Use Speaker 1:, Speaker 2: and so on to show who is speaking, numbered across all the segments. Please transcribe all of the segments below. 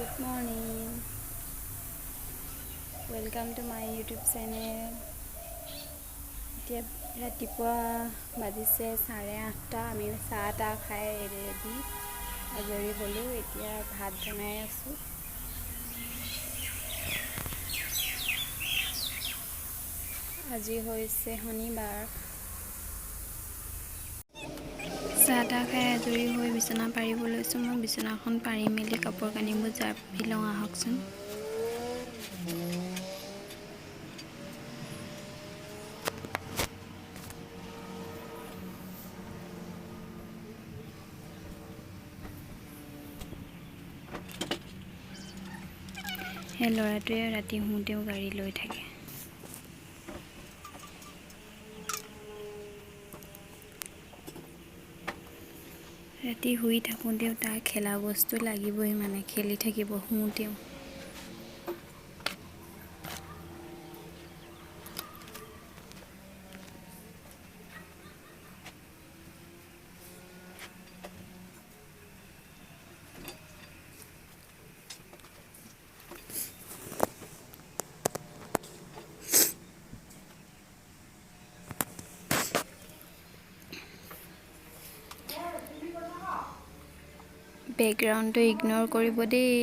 Speaker 1: Good morning. Welcome to my YouTube channel. এতিয়া ৰাতিপুৱা বাজিছে 8:30 আমি চাহ তাহ খাই ৰেডি আজৰি হ'লোঁ এতিয়া ভাত বনাই আছোঁ আজি হৈছে শনিবাৰ চাহ তাহ খাই আজৰি হৈ বিছনা পাৰিব লৈছোঁ মই বিছনাখন পাৰি মেলি কাপোৰ কানিবোৰ জাপি লওঁ আহকচোন সেই ল'ৰাটোৱে ৰাতি শুওঁতেও গাড়ী লৈ থাকে ৰাতি শুই থাকোঁতেও তাৰ খেলা বস্তু লাগিবই মানে খেলি থাকিব শুওঁতেও বেকগ্ৰাউণ্ডটো ইগনোৰ কৰিব দেই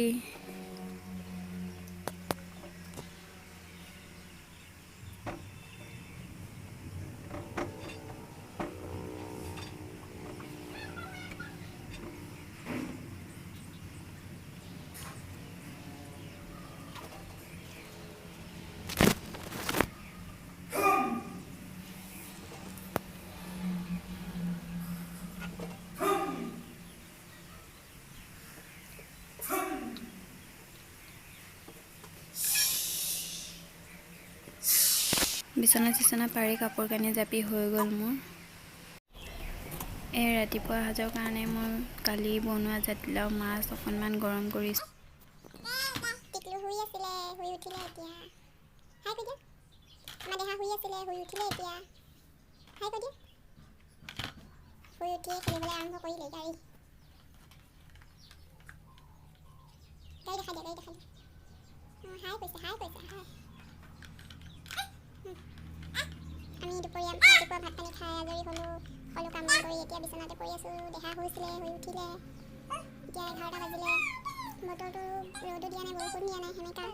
Speaker 1: বিছনা পাৰি কাপোৰ কানি জাপি হৈ গ'ল মোৰ এই ৰাতিপুৱা সাজৰ কাৰণে মই কালি বনোৱা জাতিলাও মাছ অকণমান গৰম কৰিছোঁ
Speaker 2: শুই আছিলে শুই উঠিলে এতিয়া হাই কৈ দিয়া আমাৰ দেহা শুই আছিলে শুই উঠিলে এতিয়া হাই কৈ দিয়া শুই উঠিয়ে খেলিবলৈ আৰম্ভ কৰিলে গাড়ী দেখা দিয়া হাই কৈছে হাই আমি দুপৰীয়া ৰাতিপুৱা ভাত পানী খাই আজৰি হ'লোঁ সকলো কাম বন কৰি এতিয়া বিচনাতে পৰি আছোঁ দেহা শুইছিলে শুই উঠিলে এতিয়া 11টা বাজিলে বতৰটো ৰ'দো দিয়া নাই বৰষুণ দিয়া নাই সেনেকা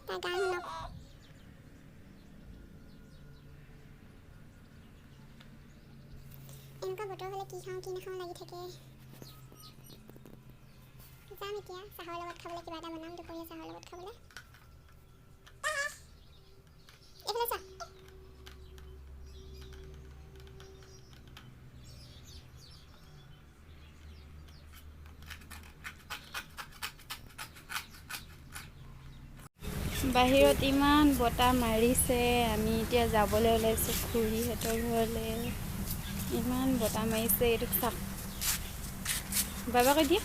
Speaker 2: তাৰ গান শুনক এনেকুৱা বতৰ হ'লে কি খাওঁ কি নাখাওঁ লাগি থাকে যাম এতিয়া চাহৰ লগত খাবলৈ কিবা এটা বনাম দুপৰীয়া চাহৰ লগত খাবলৈ এইফালে চা
Speaker 1: বাহিৰত ইমান বতাহ মাৰিছে আমি এতিয়া যাবলৈ ওলাইছোঁ খুৰীহঁতৰ ঘৰলৈ ইমান বতাহ মাৰিছে এইটো চাওক বাবা কৈ দিয়া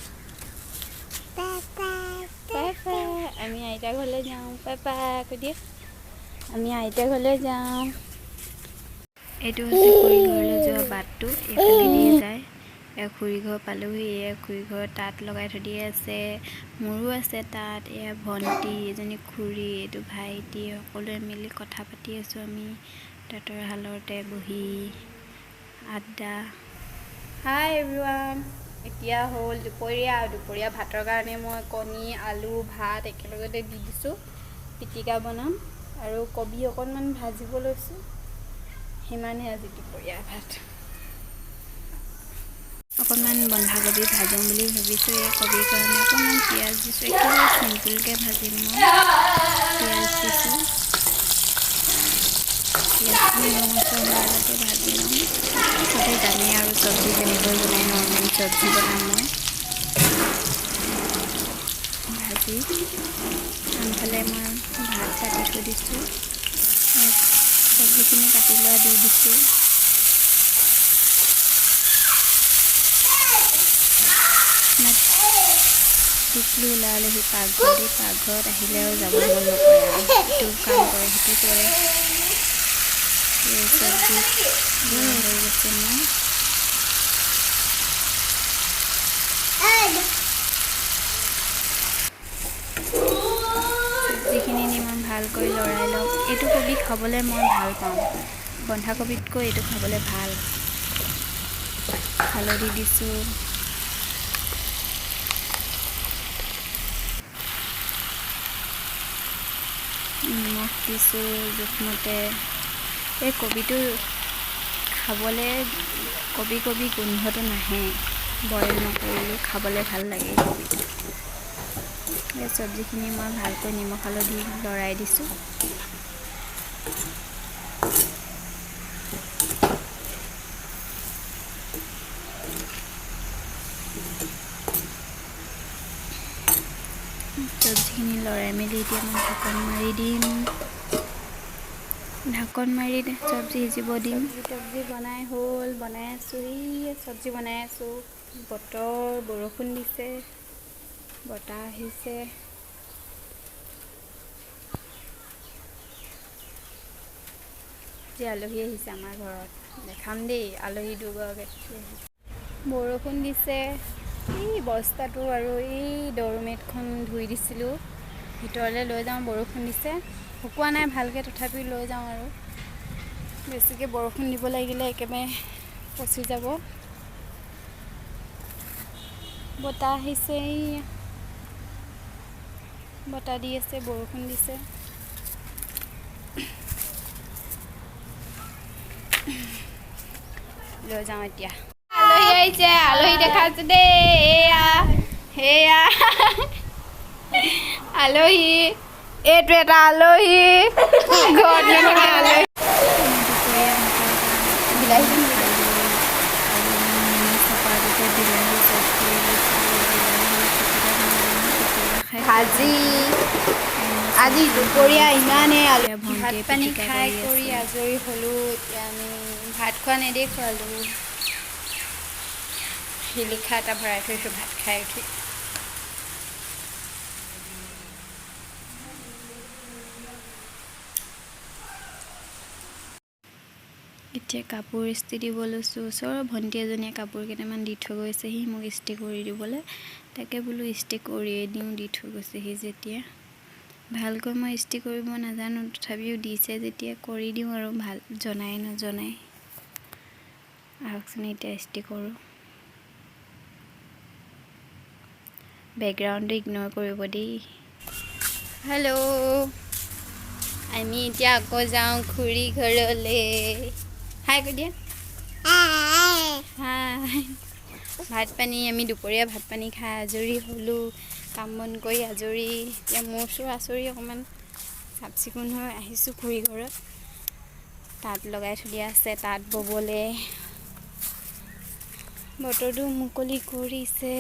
Speaker 1: পাপা আমি আইতা ঘৰলৈ যাওঁ পাপা কৈ দিয়া আমি আইতা ঘৰলৈ যাওঁ এইটো হৈছে খুৰী ঘৰলৈ যোৱা বাটটো এইফালে দিয়ে যায় খুৰী ঘৰ পালোহি এয়া খুৰী ঘৰত তাঁত লগাই থৈ দিয়ে আছে মোৰো আছে তাত এয়া ভণ্টি এজনী খুৰী এইটো ভাইটি সকলোৱে মিলি কথা পাতি আছোঁ আমি তাঁতৰ শালতে বহি আড্ডা হাই এভৰিৱান এতিয়া হ'ল দুপৰীয়া ভাতৰ কাৰণে মই কণী আলু ভাত একেলগতে দি দিছোঁ পিটিকা বনাম আৰু কবি অকণমান ভাজিব লৈছোঁ সিমানহে আজি দুপৰীয়া ভাত অকণমান বন্ধাকবি ভাজোঁ বুলি ভাবিছোঁ এই কবিৰ কাৰণে অকণমান পিঁয়াজ দিছোঁ একেবাৰে চিম্পুলকৈ ভাজিম মই পিঁয়াজ দিছোঁ পিঁয়াজখিনি ৰঙচুৱা হোৱালৈকে ভাজি ল'ম চবেই জানে আৰু চব্জি কেনেকৈ বনাই নৰ্মেল চব্জি বনাম মই ভাজি আনফালে মই ভাত কাটি থৈ দিছোঁ চব্জিখিনি কাটি লোৱা দি দিছোঁ টিকলি ওলালেহি পাকঘৰত আহিলে আৰু যাব মন নকৰে আৰু ইটো কাম কৰে সিটো কৰে এই চব্জি হৈ গৈছে মই ভালকৈ লৰাই লওঁ। এইটো কবি খাবলৈ মই ভাল পাওঁ, বন্ধাকবিতকৈ এইটো খাবলৈ ভাল। হালধি দিছোঁ, নিমখ দিছোঁ জোখমতে। এই কবিটো খাবলৈ কবি গোন্ধটো নাহে, বইল নকৰিলেও খাবলৈ ভাল লাগে এই কবিটো। এই চব্জিখিনি মই ভালকৈ নিমখ হালধি লৰাই দিছোঁ। চব্জিখিনি লৰাই মেলি এতিয়া মই ঢাকন মাৰি দিম। ঢাকন মাৰি চব্জি সিজিব দিম। চব্জি বনাই হ'ল, বনাই আছোঁ। চব্জি বনাই আছোঁ। বৰষুণ দিছে, বতাহ আহিছে। আজি আলহী আহিছে আমাৰ ঘৰত, দেখাম দেই আলহী দুগৰাকী। বৰষুণ দিছে। এই বস্তাটো আৰু এই ড'ৰমেটখন ধুই দিছিলোঁ, ভিতৰলৈ লৈ যাওঁ। বৰষুণ দিছে, শুকোৱা নাই ভালকৈ, তথাপিও লৈ যাওঁ আৰু। বেছিকৈ বৰষুণ দিব লাগিলে একেবাৰে পচি যাব। বতাহ আহিছে, বতাহ দি আছে, বৰষুণ দিছে। লৈ যাওঁ এতিয়া। আলহী আহিছে, আলহী দেখাইছোঁ দেই। সেয়া আলহী, এইটো এটা আলহী ঘৰত আলহী। ভাজি আজি দুপৰীয়া ইমানেই ভাত পানী খাই কৰি আজৰি হ'লোঁ। এতিয়া আমি ভাত খোৱা নেদেখুৱালোঁ, শিলিখা এটা ভৰাই থৈছোঁ ভাত খাই উঠি। এতিয়া কাপোৰ ইস্ত্ৰি দিব লৈছোঁ। ওচৰৰ ভণ্টি এজনীয়ে কাপোৰ কেইটামান দি থৈ গৈছেহি মোক ইস্ত্ৰি কৰি দিবলৈ। তাকে বোলো ইস্ত্ৰি কৰিয়ে দিওঁ, দি থৈ গৈছেহি যেতিয়া। ভালকৈ মই ইস্ত্ৰি কৰিব নাজানো, তথাপিও দিছে যেতিয়া কৰি দিওঁ আৰু, ভাল জনাই নজনাই। আহকচোন এতিয়া ইস্ত্ৰি কৰোঁ। বেকগ্ৰাউণ্ডটো ইগন'ৰ কৰিব দেই। হেল্ল', আমি এতিয়া আকৌ যাওঁ খুৰী ঘৰলৈ। হাই কৈ দিয়া। হাই। ভাত পানী আমি দুপৰীয়া ভাত পানী খাই আজৰি হ'লোঁ, কাম বন কৰি আজৰি। এতিয়া মোৰ চোৰ আচৰি অকণমান চাফ চিকুণ হৈ আহিছোঁ খুৰী ঘৰত। তাঁত লগাই থৈ দিয়া আছে, তাঁত ব'বলৈ। বতৰটো মুকলি কৰিছে,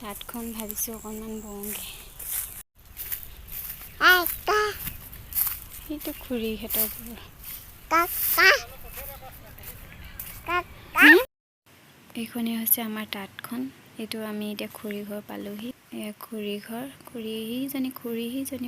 Speaker 1: তাঁতখন ভাবিছোঁ অকণমান বওঁগৈ। সেইটো খুৰীহঁতৰ ঘৰ। এইখনেই হৈছে আমাৰ তাঁতখন। এইটো আমি এতিয়া খুৰী ঘৰ পালোহি। এয়া খুৰী ঘৰ, খুৰী সিজনী